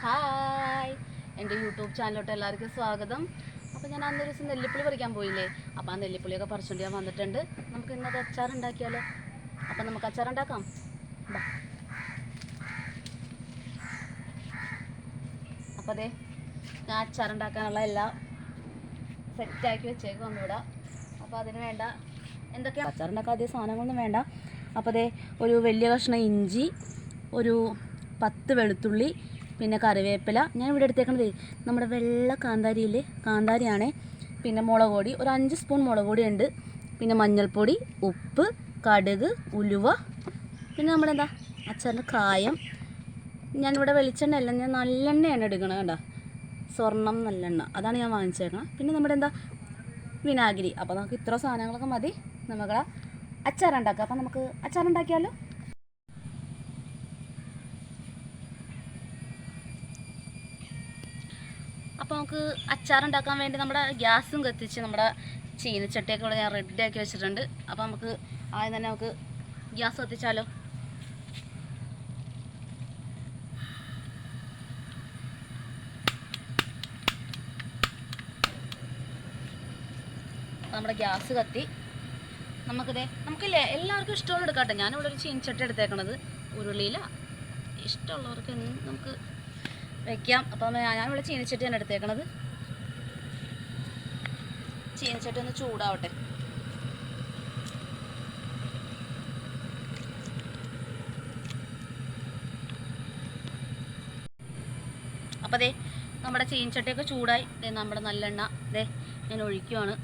Hi, എൻ്റെ YouTube ചാനലിലോട്ട് എല്ലാവർക്കും സ്വാഗതം. അപ്പോൾ ഞാൻ അന്നൊരു ദിവസം നെല്ലിപ്പുളി പറിക്കാൻ പോയില്ലേ, അപ്പോൾ ആ നെല്ലിപ്പുളിയൊക്കെ പറിച്ചുകൊണ്ട് ഞാൻ വന്നിട്ടുണ്ട്. നമുക്ക് ഇന്നത് അച്ചാർ ഉണ്ടാക്കിയാലോ? അപ്പം നമുക്ക് അച്ചാർ ഉണ്ടാക്കാം. അപ്പോൾ അതെ, ഞാൻ അച്ചാർ ഉണ്ടാക്കാനുള്ള എല്ലാം സെറ്റാക്കി വെച്ചേക്കും ഒന്നുകൂടെ. അപ്പോൾ അതിന് വേണ്ട എന്തൊക്കെയാണ് അച്ചാർ ഉണ്ടാക്കാൻ അധികം സാധനങ്ങളൊന്നും വേണ്ട. അപ്പോൾ അതെ, ഒരു വലിയ കഷ്ണം ഇഞ്ചി, ഒരു 10 വെളുത്തുള്ളി, പിന്നെ കറിവേപ്പില. ഞാൻ ഇവിടെ എടുത്തേക്കണത് നമ്മുടെ വെള്ള കാന്താരിയില്ലേ, കാന്താരിയാണേ. പിന്നെ മുളക് പൊടി, ഒരു 5 സ്പൂൺ മുളക് പൊടി ഉണ്ട്. പിന്നെ മഞ്ഞൾപ്പൊടി, ഉപ്പ്, കടുക്, ഉലുവ, പിന്നെ നമ്മുടെ എന്താ അച്ചാറിന് കായം. ഞാനിവിടെ വെളിച്ചെണ്ണ അല്ല, ഞാൻ നല്ലെണ്ണയാണ് എടുക്കണത്. കണ്ടോ, സ്വർണ്ണം നല്ലെണ്ണ, അതാണ് ഞാൻ വാങ്ങിച്ചേക്കണം. പിന്നെ നമ്മുടെ എന്താ വിനാഗിരി. അപ്പോൾ നമുക്ക് ഇത്ര സാധനങ്ങളൊക്കെ മതി നമുക്ക് അച്ചാറുണ്ടാക്കാം. അപ്പോൾ നമുക്ക് അച്ചാറുണ്ടാക്കിയാലോ? അപ്പോൾ നമുക്ക് അച്ചാറുണ്ടാക്കാൻ വേണ്ടി നമ്മുടെ ഗ്യാസും കത്തിച്ച് നമ്മുടെ ചീനച്ചട്ടിയൊക്കെ ഇവിടെ ഞാൻ റെഡിയാക്കി വെച്ചിട്ടുണ്ട്. അപ്പോൾ നമുക്ക് ആദ്യം തന്നെ നമുക്ക് ഗ്യാസ് കത്തിച്ചാലോ? നമ്മുടെ ഗ്യാസ് കത്തി. നമുക്കില്ലേ എല്ലാവർക്കും ഇഷ്ടമുള്ള എടുക്കാട്ടെ. ഞാനിവിടെ ഒരു ചീനച്ചട്ടി എടുത്തേക്കണത്. ഉരുളിയില ഇഷ്ടമുള്ളവർക്ക് നമുക്ക് വയ്ക്കാം. അപ്പം ഞാനിവിടെ ചീനച്ചട്ടിയാണ് എടുത്തേക്കണത്. ചീനച്ചട്ടി ഒന്ന് ചൂടാവട്ടെ. അപ്പം അതെ, നമ്മുടെ ചീനച്ചട്ടിയൊക്കെ ചൂടായി. നമ്മുടെ നല്ലെണ്ണ അതെ ഞാൻ ഒഴിക്കുവാണ്.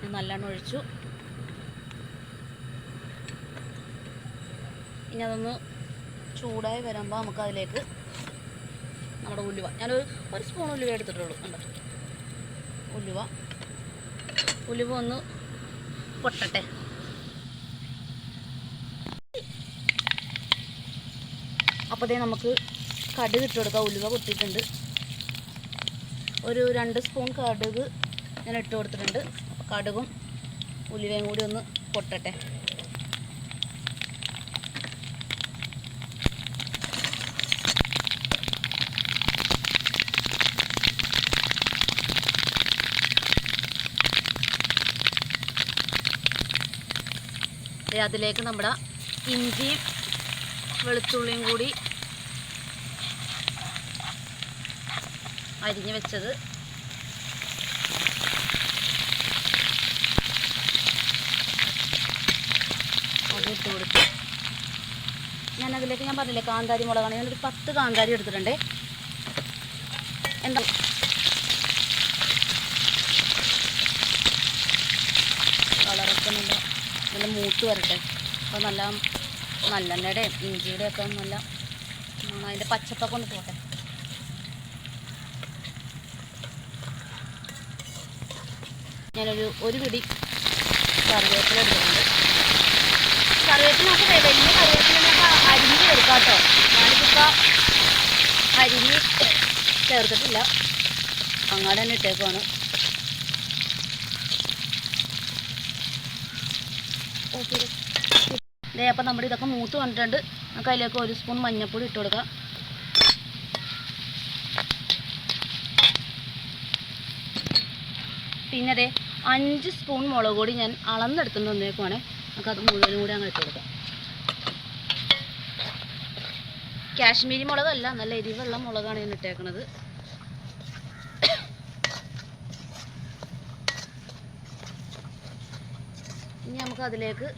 ഞാൻ നല്ലെണ്ണ ഒഴിച്ചു. ഇനി അതൊന്ന് ചൂടായി വരുമ്പോൾ നമുക്ക് അതിലേക്ക് നമ്മുടെ ഉലുവ, ഞാനൊരു സ്പൂൺ ഉലുവ എടുത്തിട്ടുള്ളൂ. കണ്ടോ, ഉലുവ ഒന്ന് പൊട്ടട്ടെ. അപ്പോൾ അതേ നമുക്ക് കടുക് ഇട്ട് കൊടുക്കാം. ഉലുവ പൊട്ടിയിട്ടുണ്ട്. ഒരു 2 സ്പൂൺ കടുക് ഞാൻ ഇട്ട് കൊടുത്തിട്ടുണ്ട്. അപ്പോൾ കടുകും ഉലുവയും കൂടി ഒന്ന് പൊട്ടട്ടെ. അതിലേക്ക് നമ്മുടെ ഇഞ്ചിയും വെളുത്തുള്ളിയും കൂടി അരിഞ്ഞ് വെച്ചത് അതിട്ട് കൊടുത്തു. ഞാനതിലേക്ക് ഞാൻ പറഞ്ഞില്ലേ കാന്താരി മുളകാണ്. ഞാനൊരു 10 കാന്താരി എടുത്തിട്ടുണ്ട്. എന്താ കളറൊക്കെ നല്ല മൂത്ത് വരട്ടെ. അപ്പോൾ നല്ലെണ്ണയുടെയും ഇഞ്ചിയുടെയും ഒക്കെ നല്ല അതിൻ്റെ പച്ചപ്പൊക്കെ ഒന്ന് പോട്ടെ. ഞാനൊരു പിടി കറിവേപ്പില എടുക്കുന്നുണ്ട്. കറിവേപ്പില നമുക്ക് വലിയ കറിവേപ്പില നമുക്ക് അരിഞ്ഞ് ചേർക്കാം കേട്ടോ. ഞാനിതിപ്പോൾ അരിഞ്ഞ് ചേർത്തിട്ടില്ല, അങ്ങോട്ട് തന്നെ ഇട്ടേക്കുവാണ്. ഓക്കെ ദേ, അപ്പം നമ്മുടെ ഇതൊക്കെ മൂത്ത് വന്നിട്ടുണ്ട്. നമുക്ക് അതിലേക്ക് 1 സ്പൂൺ മഞ്ഞൾപ്പൊടി ഇട്ട് കൊടുക്കാം. പിന്നെ അതെ 5 സ്പൂൺ മുളക് പൊടി ഞാൻ അളന്നെടുത്തുകൊണ്ട് വന്നേക്കുവാണേ. നമുക്കത് മുഴുവനും കൂടി അങ്ങനെ ഇട്ട് കൊടുക്കാം. കാശ്മീരി മുളകല്ല, നല്ല എരിവുള്ള മുളകാണ് ഞാൻ ഇട്ടേക്കണത്. ഇനി നമുക്ക് അതിലേക്ക്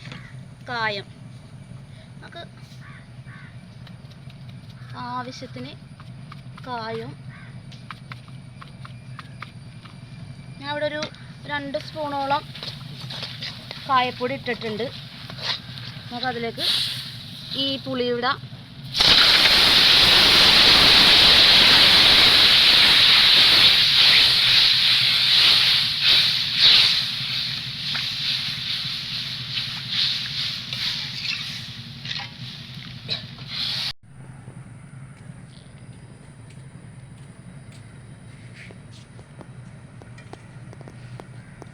കായം, നമുക്ക് ആവശ്യത്തിന് കായം. ഞാൻ ഇവിടെ ഒരു 2 സ്പൂണോളം കായപ്പൊടി ഇട്ടിട്ടുണ്ട്. നമുക്കതിലേക്ക് ഈ പുളിയുടെ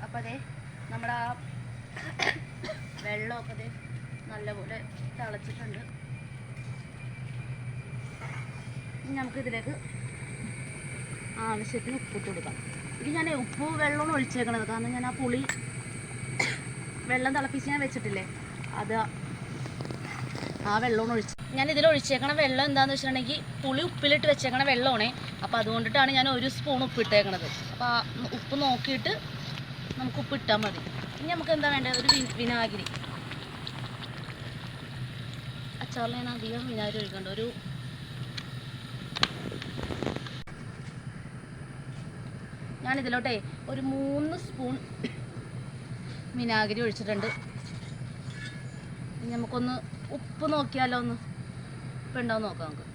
അപ്പോൾ അതെ നമ്മുടെ വെള്ളമൊക്കെ നല്ലപോലെ തിളച്ചിട്ടുണ്ട്. ഇനി നമുക്കിതിലേക്ക് ആവശ്യത്തിന് ഉപ്പിട്ട് കൊടുക്കാം. ഇത് ഞാൻ ഉപ്പ് വെള്ളമാണ് ഒഴിച്ചേക്കണത്, കാരണം ഞാൻ ആ പുളി വെള്ളം തിളപ്പിച്ച് ഞാൻ വെച്ചിട്ടില്ലേ, അത് ആ വെള്ളമാണ് ഒഴിച്ച്. ഞാൻ ഇതിൽ ഒഴിച്ചേക്കണ വെള്ളം എന്താണെന്ന് വെച്ചിട്ടുണ്ടെങ്കിൽ പുളി ഉപ്പിലിട്ട് വെച്ചേക്കണ വെള്ളമാണേ. അപ്പോൾ അതുകൊണ്ടിട്ടാണ് ഞാൻ 1 സ്പൂൺ ഉപ്പിട്ടേക്കണത്. അപ്പോൾ ആ ഉപ്പ് നോക്കിയിട്ട് നമുക്ക് ഉപ്പിട്ടാൽ മതി. ഇനി നമുക്ക് എന്താ വേണ്ടത്, ഒരു വിനാഗിരി. അച്ചാറിൽ ഞാൻ അധികം വിനാഗിരി ഒഴിക്കണ്ട. ഞാനിതിലോട്ടേ ഒരു 3 സ്പൂൺ വിനാഗിരി ഒഴിച്ചിട്ടുണ്ട്. ഇനി നമുക്കൊന്ന് ഉപ്പ് നോക്കിയാലോ, ഒന്ന് ഉപ്പ് ഉണ്ടോ നോക്കാം നമുക്ക്.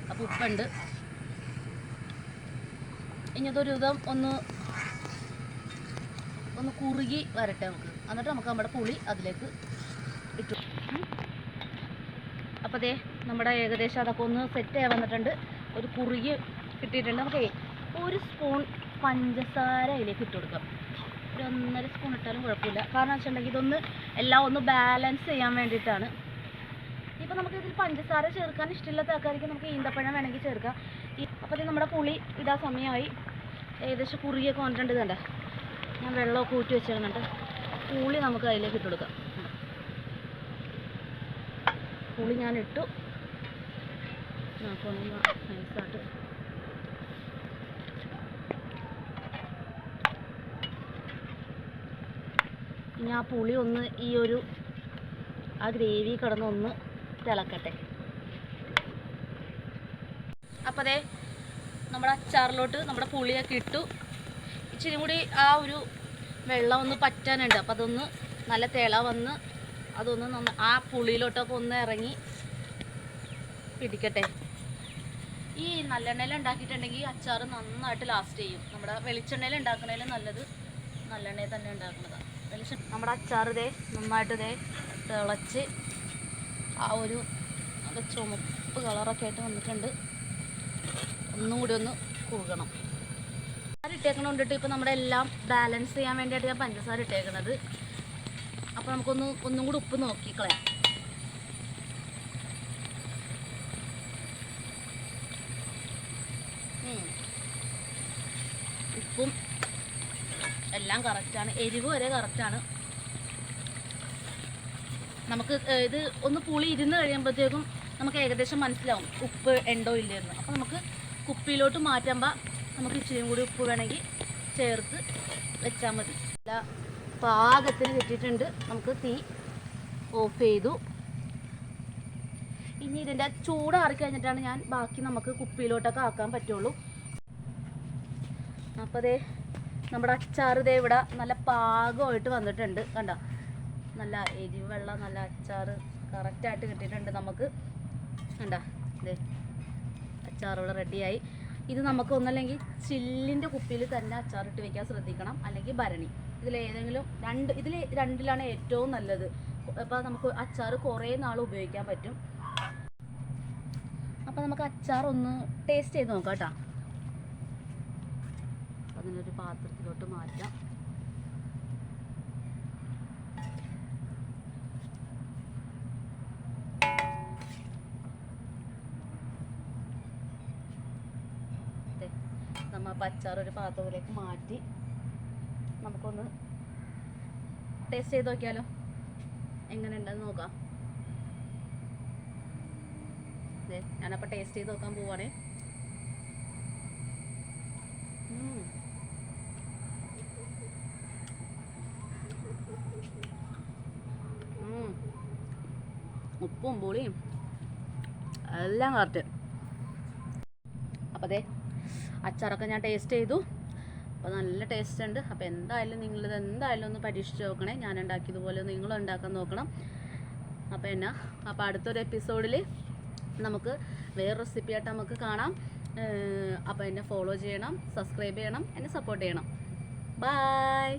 അപ്പോൾ ഉപ്പുണ്ട്. ഇനി അതൊരു വിധം ഒന്ന് കുറുകി വരട്ടെ നമുക്ക്. എന്നിട്ട് നമുക്ക് നമ്മുടെ പുളി അതിലേക്ക് ഇട്ടു. അപ്പോൾ ദേ നമ്മുടെ ഏകദേശം അതൊക്കെ ഒന്ന് സെറ്റ് ആയി വന്നിട്ടുണ്ട്. ഒരു കുറുകി കിട്ടിയിട്ടുണ്ട്. നമുക്ക് 1 സ്പൂൺ പഞ്ചസാര അതിലേക്ക് ഇട്ട് കൊടുക്കാം. ഒരു 1.5 സ്പൂൺ ഇട്ടാലും കുഴപ്പമില്ല. കാരണം വെച്ചിട്ടുണ്ടെങ്കിൽ ഇതൊന്ന് എല്ലാം ഒന്ന് ബാലൻസ് ചെയ്യാൻ വേണ്ടിയിട്ടാണ്. ഇപ്പോൾ നമുക്ക് ഇതിൽ പഞ്ചസാര ചേർക്കാൻ ഇഷ്ടമില്ലാത്ത ആൾക്കാർക്ക് നമുക്ക് ഈന്തപ്പഴം വേണമെങ്കിൽ ചേർക്കാം. അപ്പോൾ നമ്മുടെ പുളി ഇടാൻ സമയമായി. ഏകദേശം കുറുകിയൊക്കെ വന്നിട്ടുണ്ട്. കണ്ട ഞാൻ വെള്ളമൊക്കെ ഊറ്റി വെച്ചിരുന്നുണ്ട്. പുളി നമുക്ക് അതിലേക്ക് ഇട്ട് കൊടുക്കാം. പുളി ഞാൻ ഇട്ടു. നമുക്കൊന്ന് നൈസായിട്ട് ഇനി ആ പുളി ഒന്ന് ആ ഗ്രേവി കിടന്നൊന്ന് തിളക്കട്ടെ. അപ്പോൾ അതേ നമ്മുടെ അച്ചാറിലോട്ട് നമ്മുടെ പുളിയൊക്കെ ഇട്ടു. ഇച്ചിരി കൂടി ആ ഒരു വെള്ളം ഒന്ന് പറ്റാനുണ്ട്. അപ്പോൾ അതൊന്ന് നല്ല തിള വന്ന് അതൊന്ന് ആ പുളിയിലോട്ടൊക്കെ ഒന്ന് ഇറങ്ങി പിടിക്കട്ടെ. ഈ നല്ലെണ്ണയിൽ ഉണ്ടാക്കിയിട്ടുണ്ടെങ്കിൽ അച്ചാർ നന്നായിട്ട് ലാസ്റ്റ് ചെയ്യും. നമ്മുടെ വെളിച്ചെണ്ണയിൽ ഉണ്ടാക്കണേലും നല്ലത് നല്ലെണ്ണയിൽ തന്നെ ഉണ്ടാക്കുന്നതാണ്. നമ്മുടെ അച്ചാർ നന്നായിട്ട് തിളച്ച് ആ ഒരു നല്ല ചുമപ്പ് കളറൊക്കെ ആയിട്ട് വന്നിട്ടുണ്ട്. ഒന്നും കൂടി ഒന്ന് കുറുകണം. ഇട്ടേക്കണ കൊണ്ടിട്ട് ഇപ്പോൾ നമ്മുടെ എല്ലാം ബാലൻസ് ചെയ്യാൻ വേണ്ടിയിട്ട് ഞാൻ പഞ്ചസാര ഇട്ടേക്കണത്. അപ്പോൾ ഒന്നും കൂടി ഉപ്പ് നോക്കിക്കളയാം. ഉപ്പും എല്ലാം കറക്റ്റാണ്. എരിവ് വരെ കറക്റ്റാണ്. നമുക്ക് ഇത് ഒന്ന് പുളി ഇരുന്ന് കഴിയുമ്പോഴത്തേക്കും നമുക്ക് ഏകദേശം മനസ്സിലാവും ഉപ്പ് ഉണ്ടോ ഇല്ലെന്ന്. അപ്പോൾ നമുക്ക് കുപ്പിയിലോട്ട് മാറ്റുമ്പോൾ നമുക്ക് ഇച്ചിരിയും കൂടി ഉപ്പ് വേണമെങ്കിൽ ചേർത്ത് വെച്ചാൽ മതി. പാകത്തിന് കിട്ടിയിട്ടുണ്ട്. നമുക്ക് തീ ഓഫ് ചെയ്തു. ഇനി ഇതിൻ്റെ ചൂടാറി കഴിഞ്ഞിട്ടാണ് ഞാൻ ബാക്കി നമുക്ക് കുപ്പിയിലോട്ടൊക്കെ ആക്കാൻ പറ്റുള്ളൂ. അപ്പോൾ നമ്മുടെ അച്ചാർ ഇവിടെ നല്ല പാകമായിട്ട് വന്നിട്ടുണ്ട്. കണ്ടോ, നല്ല എരിവുള്ള നല്ല അച്ചാർ കറക്റ്റായിട്ട് കിട്ടിയിട്ടുണ്ട് നമുക്ക്. കണ്ടോ, അച്ചാർ ഇവിടെ റെഡിയായി. ഇത് നമുക്ക് ഒന്നല്ലെങ്കിൽ ചില്ലിൻ്റെ കുപ്പിയിൽ തന്നെ അച്ചാറിട്ട് വെക്കാൻ ശ്രദ്ധിക്കണം, അല്ലെങ്കിൽ ഭരണി. ഇതിലേതെങ്കിലും ഇതിൽ രണ്ടിലാണ് ഏറ്റവും നല്ലത്. അപ്പോൾ നമുക്ക് അച്ചാർ കുറേ നാൾ ഉപയോഗിക്കാൻ പറ്റും. അപ്പോൾ നമുക്ക് അച്ചാർ ഒന്ന് ടേസ്റ്റ് ചെയ്ത് നോക്കാം കേട്ടോ. അതിനൊരു പാത്രത്തിലോട്ട് മാറ്റാം. നമ്മൾ അച്ചാർ ഒരു പാത്രത്തിലേക്ക് മാറ്റി നമുക്കൊന്ന് ടേസ്റ്റ് ചെയ്ത് നോക്കിയാലോ, എങ്ങനെ ഉണ്ടെന്ന് നോക്കാം. ഞാനപ്പോൾ ടേസ്റ്റ് ചെയ്ത് നോക്കാൻ പോവാണേ. ഉപ്പും പുളിയും എല്ലാം കറക്റ്റ്. അപ്പോൾ അച്ചാറൊക്കെ ഞാൻ ടേസ്റ്റ് ചെയ്തു. അപ്പോൾ നല്ല ടേസ്റ്റ് ഉണ്ട്. അപ്പോൾ എന്തായാലും നിങ്ങളിത് ഒന്ന് പരീക്ഷിച്ച് നോക്കണേ. ഞാൻ ഉണ്ടാക്കിയതുപോലെ നിങ്ങളും ഉണ്ടാക്കാൻ നോക്കണം. അപ്പോൾ അടുത്തൊരു എപ്പിസോഡിൽ നമുക്ക് വേറെ റെസിപ്പിയായിട്ട് നമുക്ക് കാണാം. അപ്പോൾ എന്നെ ഫോളോ ചെയ്യണം, സബ്സ്ക്രൈബ് ചെയ്യണം, എന്നെ സപ്പോർട്ട് ചെയ്യണം. ബൈ.